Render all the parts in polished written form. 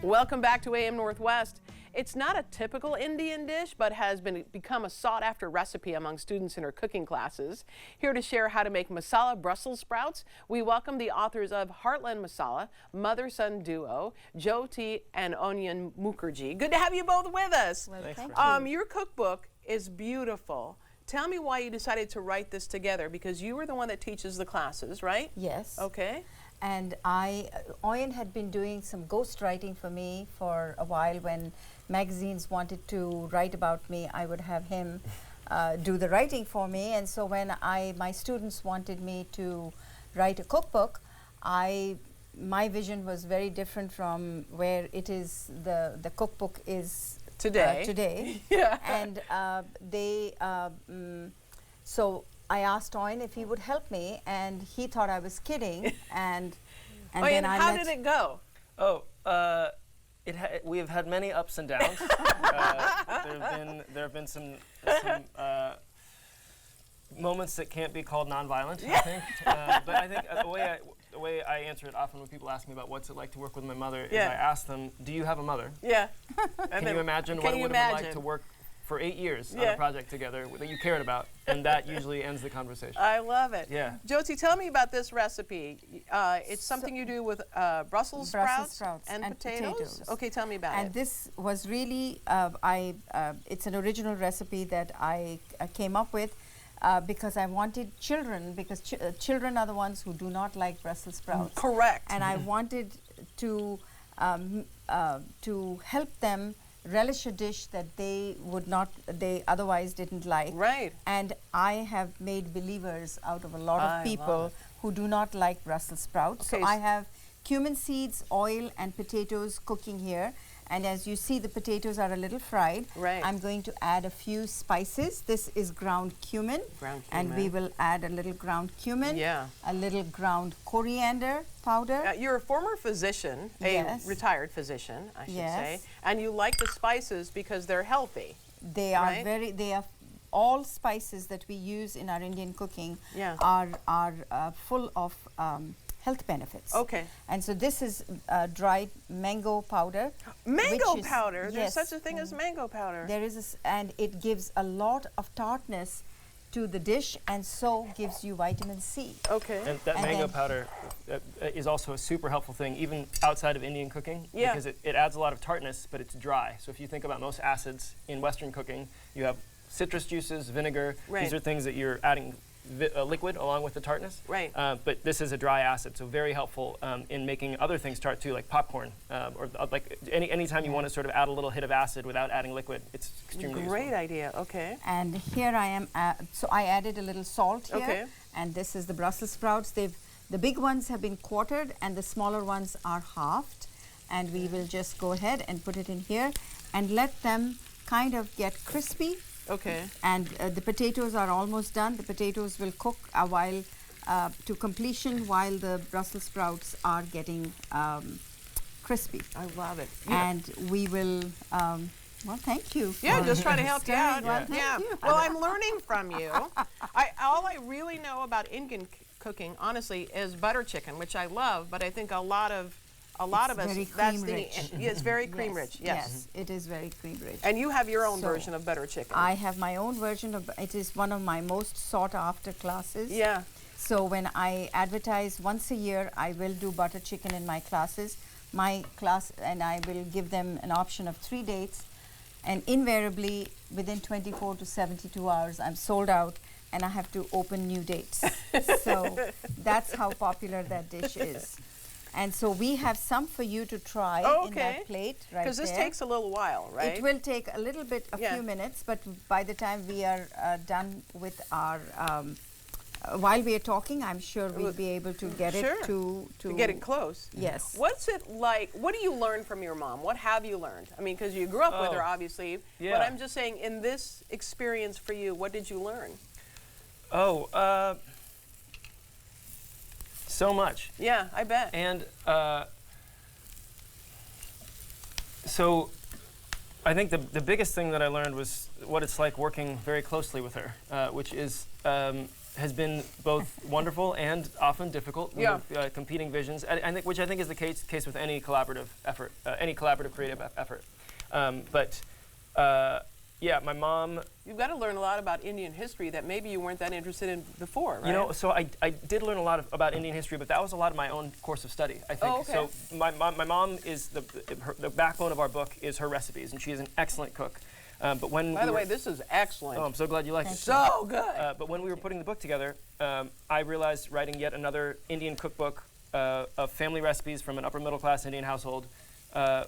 Welcome back to AM Northwest. It's not a typical Indian dish, but has become a sought-after recipe among students in her cooking classes. Here to share how to make masala Brussels sprouts, we welcome the authors of Heartland Masala, mother-son duo, Jyoti and Auyon Mukharji. Good to have you both with us. Well, thank you. Your cookbook is beautiful. Tell me why you decided to write this together, because you were the one that teaches the classes, right? Yes. Okay. And Auyon had been doing some ghost writing for me for a while. When magazines wanted to write about me, I would have him do the writing for me. And so when my students wanted me to write a cookbook, my vision was very different from where it is the cookbook is today. Yeah. And so I asked Auyon if he would help me, and he thought I was kidding. and then how did it go? Oh, we have had many ups and downs. There have been some moments that can't be called nonviolent, I think. But I think the way I answer it often when people ask me about what's it like to work with my mother is I ask them, do you have a mother? Yeah. Can you imagine what it would have been like to work for 8 years on a project together that you cared about? And that usually ends the conversation. I love it. Yeah. Jyoti, tell me about this recipe. It's something you do with Brussels sprouts and potatoes. Okay, tell me about it. And this was really, it's an original recipe that I came up with because I wanted children, because children are the ones who do not like Brussels sprouts. Correct. And I wanted to help them relish a dish that they otherwise didn't like. Right. And I have made believers out of a lot of people who do not like Brussels sprouts. Okay. So I have cumin seeds, oil, and potatoes cooking here. And as you see, the potatoes are a little fried. Right. I'm going to add a few spices. This is ground cumin. And we will add a little ground cumin. Yeah. A little ground coriander powder. You're a former physician, a retired physician, I should say, and you like the spices because they're healthy. They are all spices that we use in our Indian cooking are full of health benefits. Okay. And so this is dried mango powder. Mango powder? There's such a thing as mango powder. There is, and it gives a lot of tartness to the dish, and so gives you vitamin C. Okay. And that mango powder is also a super helpful thing, even outside of Indian cooking, because it adds a lot of tartness, but it's dry. So if you think about most acids in Western cooking, you have citrus juices, vinegar. These are things that you're adding liquid along with the tartness. Right. But this is a dry acid, so very helpful in making other things tart too, like popcorn, or like anytime you want to sort of add a little hit of acid without adding liquid. It's extremely useful. Great idea. Okay. And here I am. So I added a little salt here. Okay. And this is the Brussels sprouts. The big ones have been quartered, and the smaller ones are halved. And we will just go ahead and put it in here and let them kind of get crispy. Okay. And the potatoes are almost done. The potatoes will cook a while to completion while the Brussels sprouts are getting crispy. I love it. And we will, well, thank you. Yeah, just trying to help you out. Well, thank you. Well, I'm learning from you. All I really know about Indian cooking, honestly, is butter chicken, which I love, but I think a lot of us, it's very cream rich. Yes, it is very cream rich. And you have your own version of butter chicken. I have my own version of it. Is one of my most sought after classes. Yeah. So when I advertise once a year, I will do butter chicken in my classes. My class, and I will give them an option of 3 dates, and invariably within 24 to 72 hours, I'm sold out, and I have to open new dates. So that's how popular that dish is. And so we have some for you to try in that plate right there. Because this takes a little while, right? It will take a little bit, a few minutes, but by the time we are done with our, while we are talking, I'm sure we'll be able to get it to get it close. Yes. What's it like? What do you learn from your mom? What have you learned? I mean, because you grew up with her, obviously. Yeah. But I'm just saying, in this experience for you, what did you learn? So much. Yeah, I bet. And so I think the biggest thing that I learned was what it's like working very closely with her, which is has been both wonderful and often difficult. We Yeah. have competing visions, which I think is the case with any collaborative effort, any collaborative creative effort. Yeah, my mom. You've got to learn a lot about Indian history that maybe you weren't that interested in before, right? You know, so I did learn a lot about Indian history, but that was a lot of my own course of study, I think. Oh, okay. So my mom is the backbone of our book is her recipes, and she is an excellent cook. But when By the way, this is excellent. oh, I'm so glad you liked it. So good. But when we were putting the book together, I realized writing yet another Indian cookbook of family recipes from an upper middle class Indian household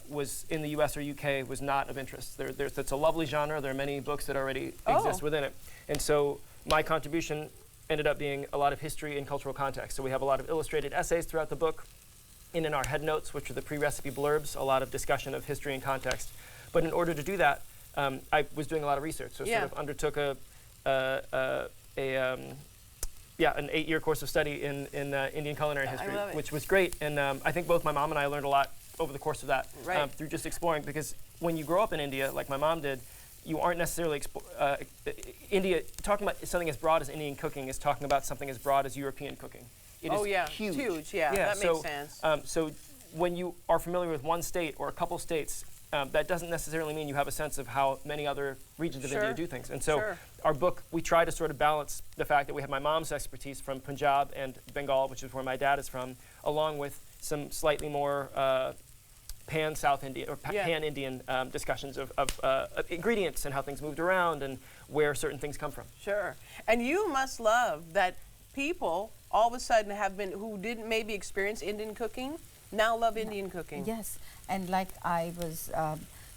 was in the US or UK was not of interest. It's a lovely genre. There are many books that already exist within it. And so my contribution ended up being a lot of history and cultural context. So we have a lot of illustrated essays throughout the book, and in our head notes, which are the pre-recipe blurbs, a lot of discussion of history and context. But in order to do that, I was doing a lot of research. So sort of undertook an 8-year course of study in Indian culinary history, which was great. And I think both my mom and I learned a lot over the course of that through just exploring. Because when you grow up in India, like my mom did, you aren't necessarily India. Talking about something as broad as Indian cooking is talking about something as broad as European cooking. It is huge. It's huge. Yeah, that makes sense. So when you are familiar with one state or a couple states, that doesn't necessarily mean you have a sense of how many other regions of India do things. And so our book, we try to sort of balance the fact that we have my mom's expertise from Punjab and Bengal, which is where my dad is from, along with some slightly more pan-South Indian or pan-Indian discussions of ingredients and how things moved around and where certain things come from. Sure. And you must love that people all of a sudden who didn't maybe experience Indian cooking, now love Indian cooking. Yes, and like I was,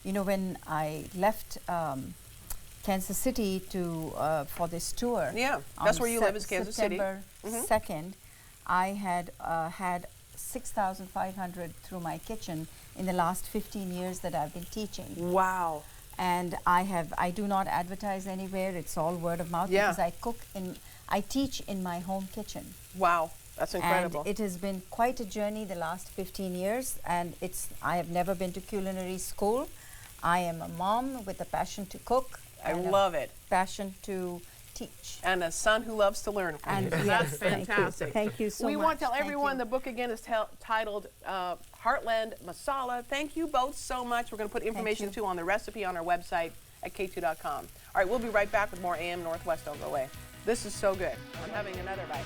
when I left Kansas City for this tour. Yeah, that's where you live, is Kansas City. September 2nd, I had had 6,500 through my kitchen in the last 15 years that I've been teaching. Wow. And I do not advertise anywhere. It's all word of mouth because I teach in my home kitchen. Wow. That's incredible. And it has been quite a journey the last 15 years, and I have never been to culinary school. I am a mom with a passion to cook. I love it. Passion to teach. And a son who loves to learn. And that's fantastic. Thank you so much. We want to tell everyone the book again is titled Heartland Masala. Thank you both so much. We're going to put information too on the recipe on our website at k2.com. All right, we'll be right back with more AM Northwest. Don't go away. This is so good. I'm having another bite.